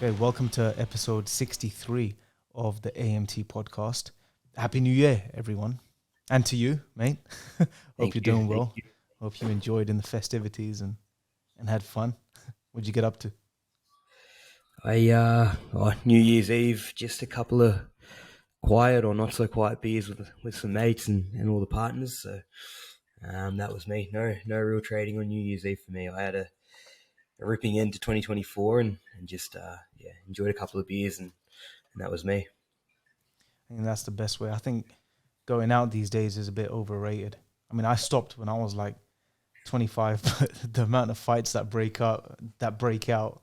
Okay, welcome to episode 63 of the AMT podcast. Happy New Year, everyone. And to you, mate. Hope Thank you're you. doing well. Hope you enjoyed in the festivities and had fun. What'd you get up to? New Year's Eve, just a couple of quiet or not so quiet beers with some mates and all the partners. So that was me. No real trading on New Year's Eve for me. I had a ripping end to 2024 and just enjoyed a couple of beers and that was me. I think that's the best way. I think going out these days is a bit overrated. I mean, I stopped when I was like 25, but the amount of fights that break out,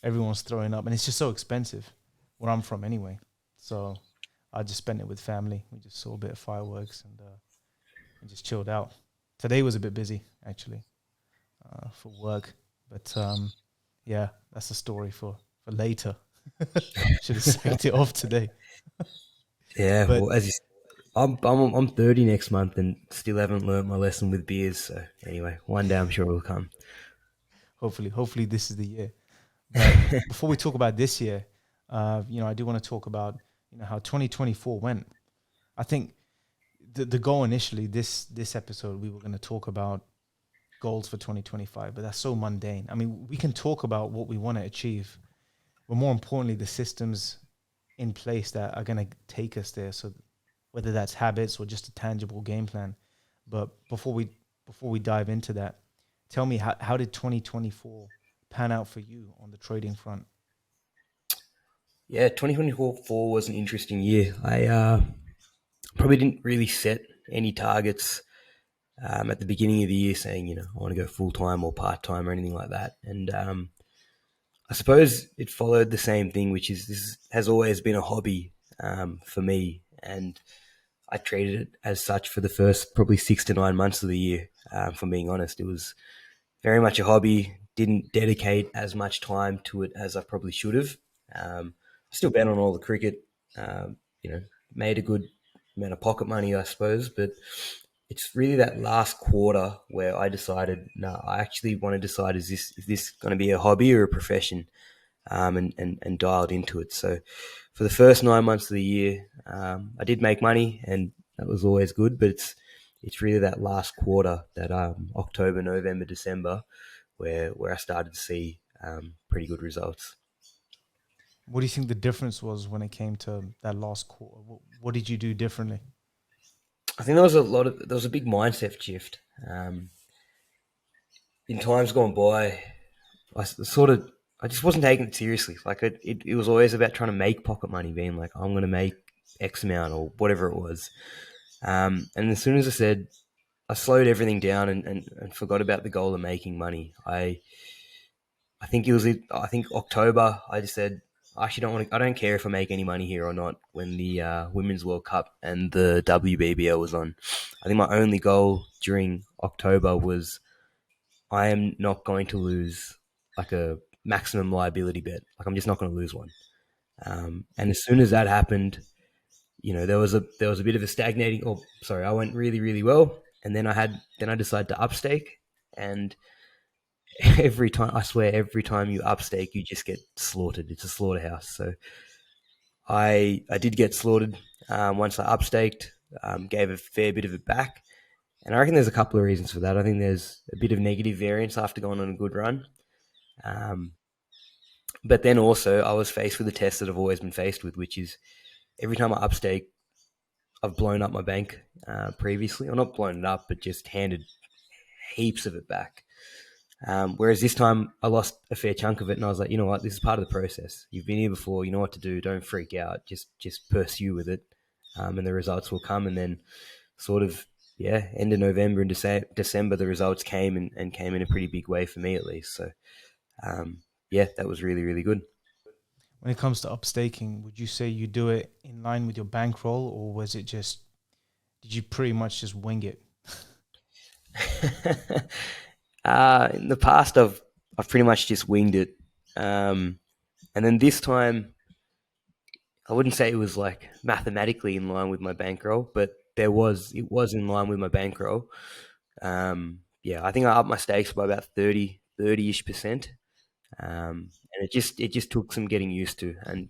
everyone's throwing up, and it's just so expensive where I'm from anyway. So I just spent it with family. We just saw a bit of fireworks and just chilled out. Today was a bit busy actually for work, but yeah, that's a story for later. Should have saved it off today. Yeah, But well, I'm 30 next month and still haven't learnt my lesson with beers. So anyway, one day I'm sure will come. hopefully this is the year. But before we talk about this year, I do want to talk about how 2024 went. I think the goal initially this episode we were going to talk about goals for 2025, but that's so mundane. I mean, we can talk about what we want to achieve, but more importantly, the systems in place that are going to take us there. So whether that's habits or just a tangible game plan. But before we dive into that, tell me how did 2024 pan out for you on the trading front? Yeah, 2024 was an interesting year. I probably didn't really set any targets at the beginning of the year saying, I want to go full time or part time or anything like that. And I suppose it followed the same thing, which is this has always been a hobby for me. And I treated it as such for the first probably 6 to 9 months of the year. If I'm being honest, it was very much a hobby. Didn't dedicate as much time to it as I probably should have. I still bet on all the cricket. Um, Made a good amount of pocket money, I suppose, but it's really that last quarter where I decided, no, I actually want to decide is this going to be a hobby or a profession, and dialed into it. So for the first 9 months of the year, I did make money, and that was always good. But it's really that last quarter, that October, November, December, where I started to see pretty good results. What do you think the difference was when it came to that last quarter? What did you do differently? I think there was a big mindset shift. Um, in times gone by, I just wasn't taking it seriously. Like it was always about trying to make pocket money, being like, I'm going to make X amount or whatever it was. And as soon as I slowed everything down and forgot about the goal of making money. I think I think October. I just said, I actually don't want to. I don't care if I make any money here or not. When the Women's World Cup and the WBBL was on, I think my only goal during October was, I am not going to lose like a maximum liability bet. Like, I'm just not going to lose one. And as soon as that happened, there was a bit of a stagnating. Or sorry, I went really really well, and then I decided to upstake, and every time you upstake, you just get slaughtered. It's a slaughterhouse. So I did get slaughtered once I upstaked. Gave a fair bit of it back, and I reckon there's a couple of reasons for that. I think there's a bit of negative variance after going on a good run. Um, but then also, I was faced with a test that I've always been faced with, which is every time I upstake, I've blown up my bank previously. Or not blown it up, but just handed heaps of it back. Whereas this time, I lost a fair chunk of it, and I was like, you know what, this is part of the process. You've been here before, you know what to do. Don't freak out. Just pursue with it, and the results will come. And then, sort of, end of November and December, the results came and came in a pretty big way for me, at least. So, that was really really good. When it comes to upstaking, would you say you do it in line with your bankroll, or was it just did you pretty much just wing it? In the past, I've pretty much just winged it, and then this time, I wouldn't say it was like mathematically in line with my bankroll, but it was in line with my bankroll. I think I upped my stakes by about 30 ish percent. And it just took some getting used to. And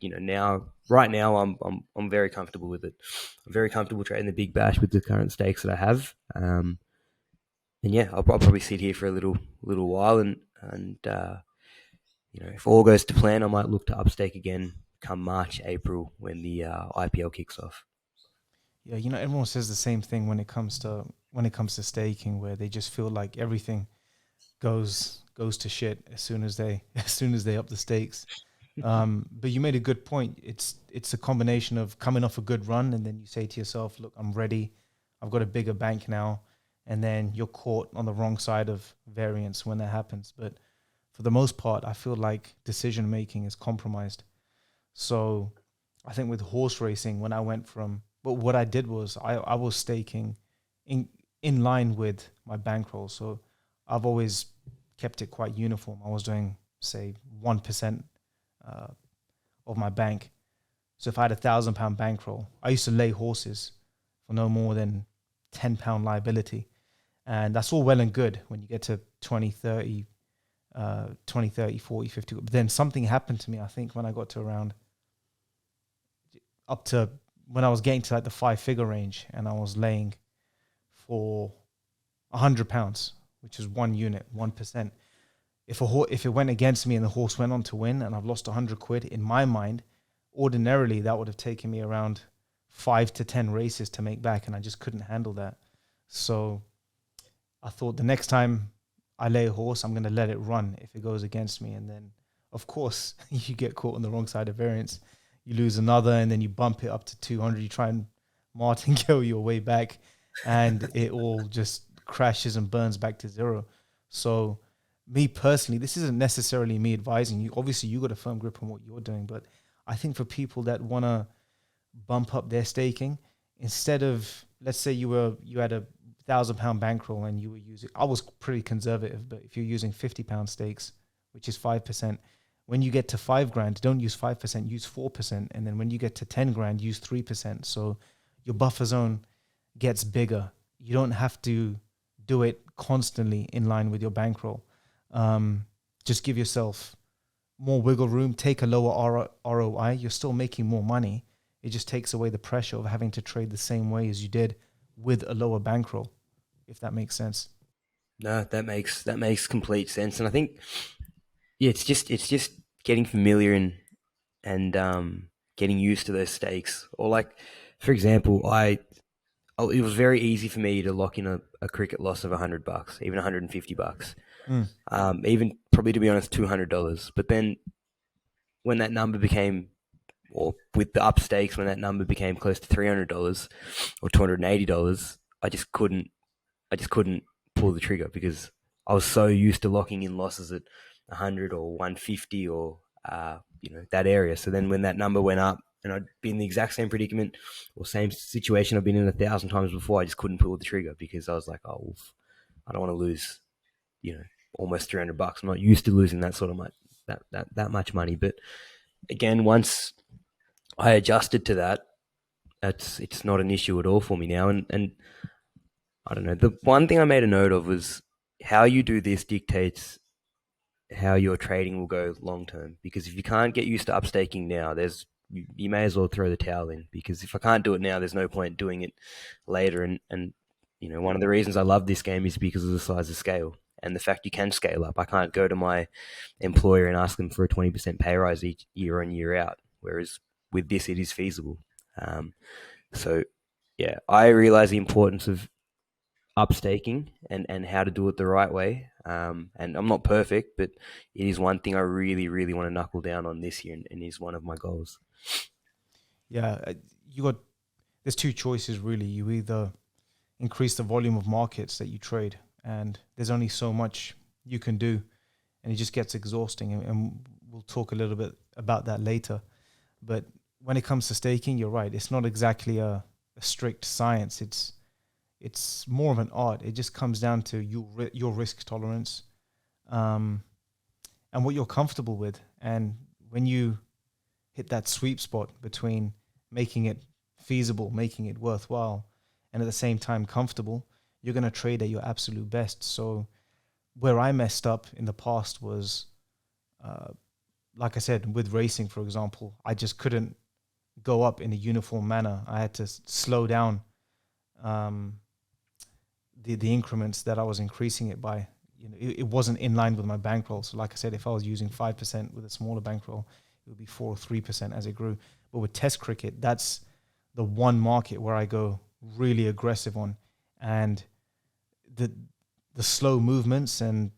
right now, I'm very comfortable with it. I'm very comfortable trading the big bash with the current stakes that I have. And yeah, I'll probably sit here for a little while, and if all goes to plan, I might look to upstake again come March, April when the IPL kicks off. Yeah, everyone says the same thing when it comes to staking, where they just feel like everything goes to shit as soon as they as soon as they up the stakes. But you made a good point. It's a combination of coming off a good run, and then you say to yourself, "Look, I'm ready. I've got a bigger bank now." And then you're caught on the wrong side of variance when that happens. But for the most part, I feel like decision making is compromised. So I think with horse racing, when I went from, but what I did was I was staking in in line with my bankroll. So I've always kept it quite uniform. I was doing say 1% uh, of my bank. So if I had £1,000 bankroll, I used to lay horses for no more than £10 liability, and that's all well and good when you get to 20, 30, 20, 30, 40, 50. But then something happened to me, I think, when I got to around up to when I was getting to like the five-figure range, and I was laying for £100, which is one unit, 1%. If it went against me and the horse went on to win, and I've lost 100 quid, in my mind, ordinarily that would have taken me around 5 to 10 races to make back, and I just couldn't handle that. So I thought the next time I lay a horse, I'm going to let it run if it goes against me. And then, of course, you get caught on the wrong side of variance. You lose another, and then you bump it up to 200. You try and martingale your way back, and it all just crashes and burns back to zero. So, me personally, this isn't necessarily me advising you. Obviously, you got a firm grip on what you're doing, but I think for people that want to bump up their staking, instead of, let's say you had a £1,000 bankroll and you were using, I was pretty conservative, but if you're using £50 stakes, which is 5%, when you get to 5 grand, don't use 5%, use 4%. And then when you get to 10 grand, use 3%. So your buffer zone gets bigger. You don't have to do it constantly in line with your bankroll. Just give yourself more wiggle room, take a lower ROI. You're still making more money. It just takes away the pressure of having to trade the same way as you did with a lower bankroll, if that makes sense. No, that makes complete sense, and I think yeah, it's just getting familiar and getting used to those stakes. Or like, for example, it was very easy for me to lock in a cricket loss of $100, even $150, Mm. even probably to be honest, $200. But then when that number became, or with the up stakes, when that number became close to $300 or $280, I just couldn't pull the trigger because I was so used to locking in losses at 100 or 150 or that area. So then when that number went up and I'd be in the exact same predicament or same situation I've been in 1,000 times before, I just couldn't pull the trigger because I was like, oh, oof, I don't want to lose, you know, almost $300. I'm not used to losing that sort of much that much money. But again, once I adjusted to that, it's not an issue at all for me now. And I don't know. The one thing I made a note of was how you do this dictates how your trading will go long term. Because if you can't get used to upstaking now, you may as well throw the towel in. Because if I can't do it now, there's no point doing it later. And one of the reasons I love this game is because of the size of scale and the fact you can scale up. I can't go to my employer and ask them for a 20% pay rise each year on year out. Whereas with this, it is feasible. Um, so yeah, I realize the importance of upstaking and how to do it the right way. And I'm not perfect, but it is one thing I really, really want to knuckle down on this year and is one of my goals. Yeah, you got there's two choices really. You either increase the volume of markets that you trade, and there's only so much you can do, and it just gets exhausting. And we'll talk a little bit about that later. But when it comes to staking, you're right. It's not exactly a strict science. It's more of an art. It just comes down to your risk tolerance, um, and what you're comfortable with. And when you hit that sweet spot between making it feasible, making it worthwhile, and at the same time comfortable, you're going to trade at your absolute best. So where I messed up in the past was like I said, with racing, for example, I just couldn't go up in a uniform manner. I had to slow down um, the increments that I was increasing it by. It wasn't in line with my bankroll. So, like I said, if I was using 5% with a smaller bankroll, it would be 4 or 3% as it grew. But with Test cricket, that's the one market where I go really aggressive on, and the the slow movements and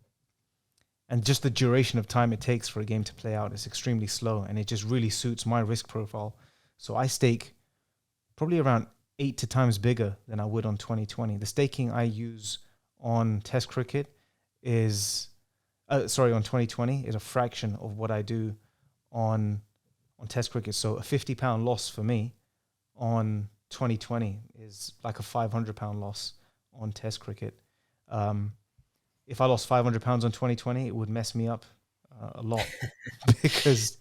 just the duration of time it takes for a game to play out is extremely slow, and it just really suits my risk profile. So I stake probably around 8 to times bigger than I would on 2020. The staking I use on Test cricket is, on 2020 is a fraction of what I do on Test cricket. So a £50 loss for me on 2020 is like a £500 loss on Test cricket. Um, if I lost £500 on 2020, it would mess me up a lot because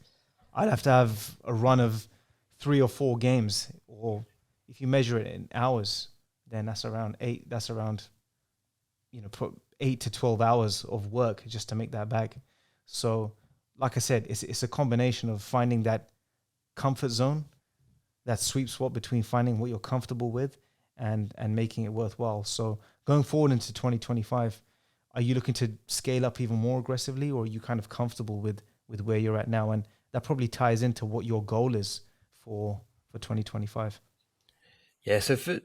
I'd have to have a run of 3 or 4 games, or if you measure it in hours, then that's around eight. That's around, put 8 to 12 hours of work just to make that back. So, like I said, it's a combination of finding that comfort zone, that sweet spot between finding what you're comfortable with and making it worthwhile. So going forward into 2025, are you looking to scale up even more aggressively, or are you kind of comfortable with where you're at now? And that probably ties into what your goal is for 2025. Yeah, so for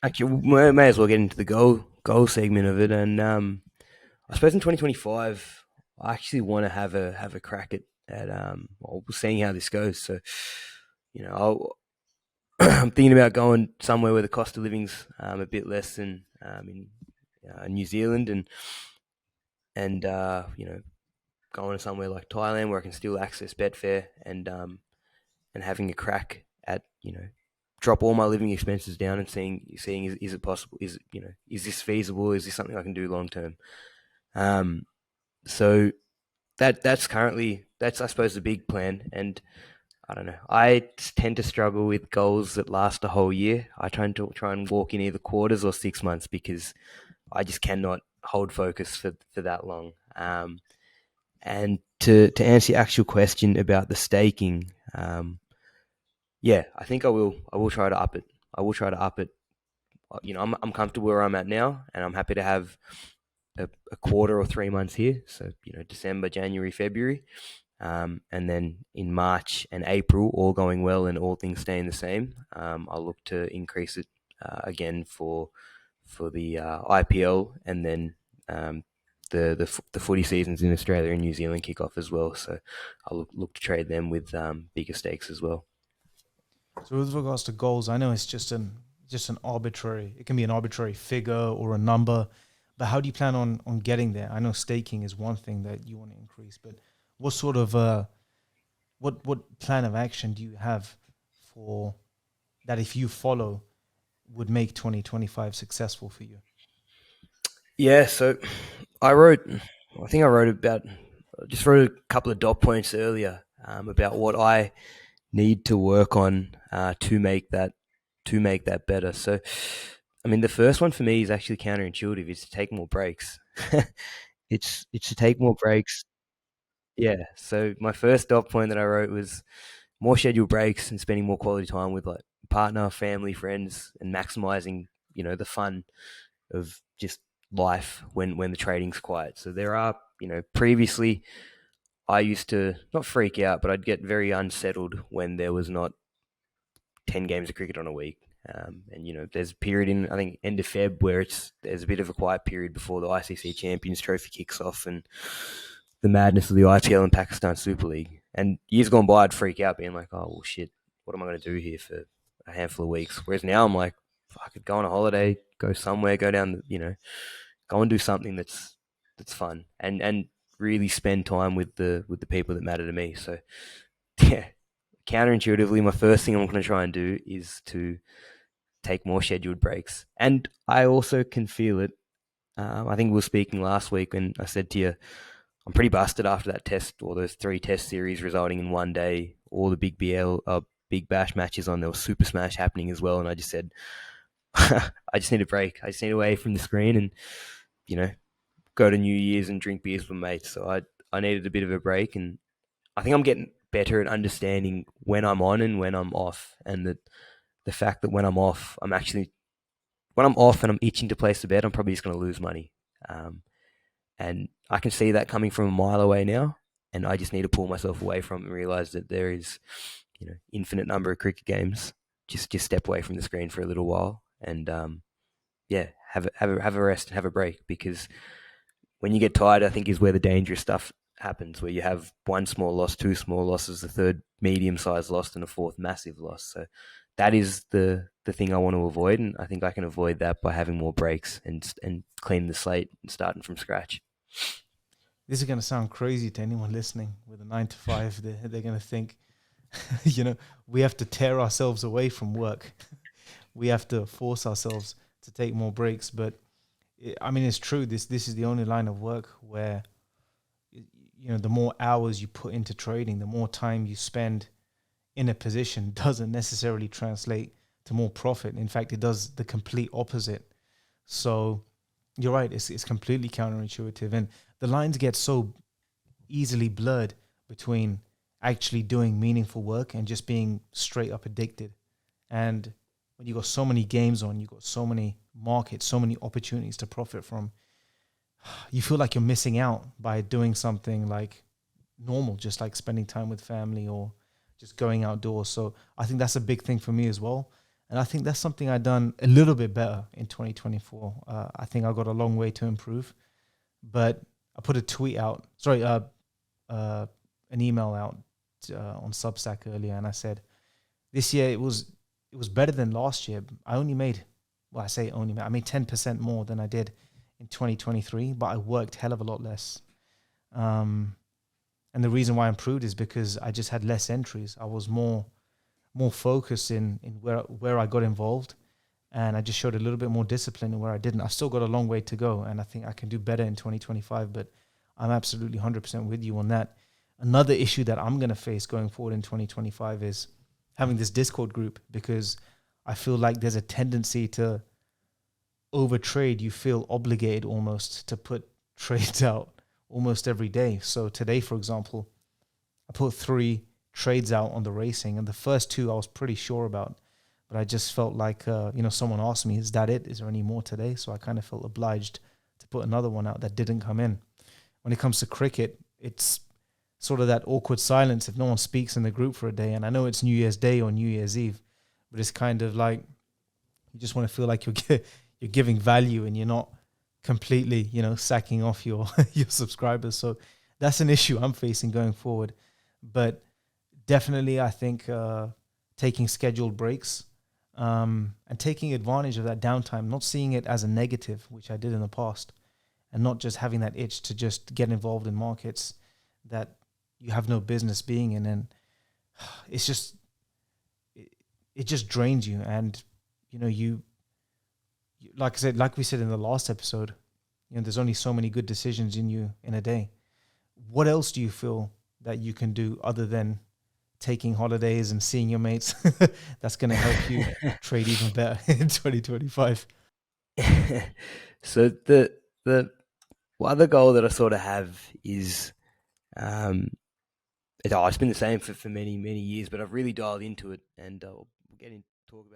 actually, we may as well get into the goal segment of it, and I suppose in 2025, I actually want to have a crack at well, seeing how this goes. So, I'm thinking about going somewhere where the cost of living's a bit less than in New Zealand, and going to somewhere like Thailand where I can still access Betfair and having a crack at drop all my living expenses down and seeing is it possible, is this feasible, is this something I can do long term. So that's I suppose the big plan. And I don't know, I tend to struggle with goals that last a whole year. I try and walk in either quarters or 6 months because I just cannot hold focus for that long. And to answer your actual question about the staking, yeah, I think I will try to up it. I will try to up it. I'm comfortable where I'm at now, and I'm happy to have a quarter or 3 months here. So December, January, February, and then in March and April, all going well and all things staying the same, I'll look to increase it again for the IPL, and then the footy seasons in Australia and New Zealand kick off as well. So I'll look to trade them with bigger stakes as well. So with regards to goals, I know it's just an arbitrary. It can be an arbitrary figure or a number, but how do you plan on getting there? I know staking is one thing that you want to increase, but what sort of what plan of action do you have for that, if you follow, would make 2025 successful for you? Yeah, so I wrote, I think I wrote about, just wrote a couple of dot points earlier about what I need to work on to make that better. So, I mean, the first one for me is actually counterintuitive. Is to take more breaks. It's to take more breaks. Yeah. So my first dot point that I wrote was more scheduled breaks and spending more quality time with like partner, family, friends, and maximizing the fun of just life when the trading's quiet. So there are previously I used to not freak out, but I'd get very unsettled when there was not 10 games of cricket on a week. And there's a period in I think end of Feb where there's a bit of a quiet period before the ICC Champions Trophy kicks off and the madness of the IPL and Pakistan Super League. And years gone by, I'd freak out, being like, "Oh well, shit, what am I going to do here for a handful of weeks?" Whereas now I'm like, I could go on a holiday, go somewhere, go down, go and do something that's fun and really spend time with the people that matter to me. So yeah, counterintuitively, my first thing I'm going to try and do is to take more scheduled breaks. And I also can feel it. I think we were speaking last week when I said to you, I'm pretty busted after that test or those 3 test series resulting in one day, all the big Big Bash matches on. There was Super Smash happening as well. And I just said, I just need a break. I just need away from the screen and, you know, go to New Year's and drink beers with mates. So I needed a bit of a break, and I think I'm getting better at understanding when I'm on and when I'm off, and the fact that when I'm off, when I'm off and I'm itching to place the bet, I'm probably just going to lose money. Um, and I can see that coming from a mile away now, and I just need to pull myself away from it and realize that there is, infinite number of cricket games. Just step away from the screen for a little while, and yeah, have a rest and have a break, because when you get tired, I think is where the dangerous stuff happens, where you have one small loss, two small losses, the third medium-sized loss, and a fourth massive loss. So that is the thing I want to avoid, and I think I can avoid that by having more breaks and cleaning the slate and starting from scratch. This is going to sound crazy to anyone listening with a 9 to 5. They're going to think, we have to tear ourselves away from work. We have to force ourselves to take more breaks. But it's true. This is the only line of work where, the more hours you put into trading, the more time you spend in a position doesn't necessarily translate to more profit. In fact, it does the complete opposite. So you're right. It's completely counterintuitive. And the lines get so easily blurred between actually doing meaningful work and just being straight up addicted. And when you got so many games on, you got so many markets, so many opportunities to profit from, you feel like you're missing out by doing something like normal, just like spending time with family or just going outdoors. So I think that's a big thing for me as well. And I think that's something I've done a little bit better in 2024. I think I got a long way to improve, but I put a tweet out, an email out on Substack earlier, and I said this year it was better than last year. I only made, I made 10% more than I did in 2023, but I worked hell of a lot less. And the reason why I improved is because I just had less entries. I was more focused in where I got involved, and I just showed a little bit more discipline in where I didn't. I still got a long way to go, and I think I can do better in 2025, but I'm absolutely 100% with you on that. Another issue that I'm going to face going forward in 2025 is having this Discord group, because I feel like there's a tendency to overtrade. You feel obligated almost to put trades out almost every day. So today, for example, I put 3 trades out on the racing, and the first 2 I was pretty sure about, but I just felt like, someone asked me, is that it? Is there any more today? So I kind of felt obliged to put another one out that didn't come in. When it comes to cricket, it's sort of that awkward silence if no one speaks in the group for a day. And I know it's New Year's Day or New Year's Eve, but it's kind of like you just want to feel like you're giving value and you're not completely, sacking off your your subscribers. So that's an issue I'm facing going forward. But definitely, I think taking scheduled breaks and taking advantage of that downtime, not seeing it as a negative, which I did in the past, and not just having that itch to just get involved in markets that you have no business being in. And it's just, it just drains you. And, you, like I said, like we said in the last episode, there's only so many good decisions in you in a day. What else do you feel that you can do other than taking holidays and seeing your mates that's going to help you trade even better in 2025? So the other goal that I sort of have is, it's been the same for many years, but I've really dialed into it, and we'll get into talk about it.